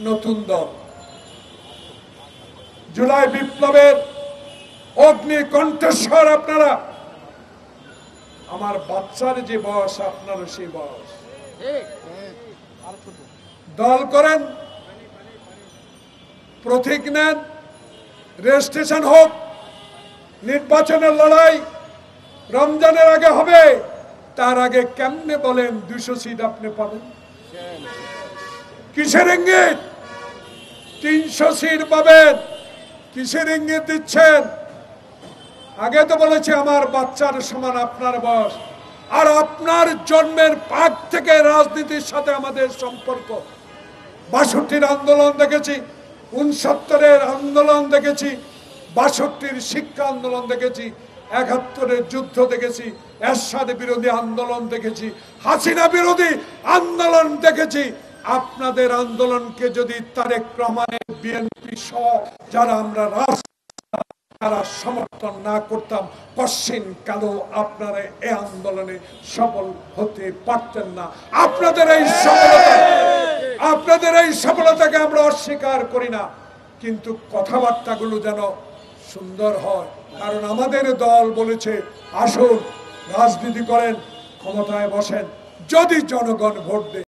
নতুন দল। জুলাই বিপ্লবের অগ্নি কণ্ঠস্বর আপনারা। আমার বাচ্চার যে বয়স আপনারও সেই বয়স। দল করেন, প্রতীক নেন, রেজিস্ট্রেশন হোক, নির্বাচনের লড়াই রমজানের আগে হবে। তার আগে কেমনে বলেন 200 সিট আপনি পাবেন? কিসের ইঙ্গিত? 300 সিট পাবেন, কিসের ইঙ্গিত দিচ্ছেন? আগে তো বলেছে আমার বাচ্চার সমান আপনার বয়স, আর আপনার জন্মের পাগ থেকে রাজনীতির সাথে আমাদের সম্পর্ক। 62-র আন্দোলন দেখেছি, 69-এর আন্দোলন দেখেছি, 62-র শিক্ষা আন্দোলন দেখেছি, 71-এর যুদ্ধ দেখেছি, এরশাদ বিরোধী আন্দোলন দেখেছি, হাসিনা বিরোধী আন্দোলন দেখেছি। আপনাদের আন্দোলনকে যদি তারেক রহমানের বিএনপি সহ যারা আমরা তারা সমর্থন না করতাম, কশিন কালো আপনারা এই আন্দোলনে সফল হতে পারতেন না। আপনাদের এই সফলতাকে আমরা অস্বীকার করি না, কিন্তু কথাবার্তাগুলো যেন সুন্দর হয়। কারণ আমাদের দল বলেছে আসুন রাজনীতি করেন, ক্ষমতায় বসেন, যদি জনগণ ভোট দেয়।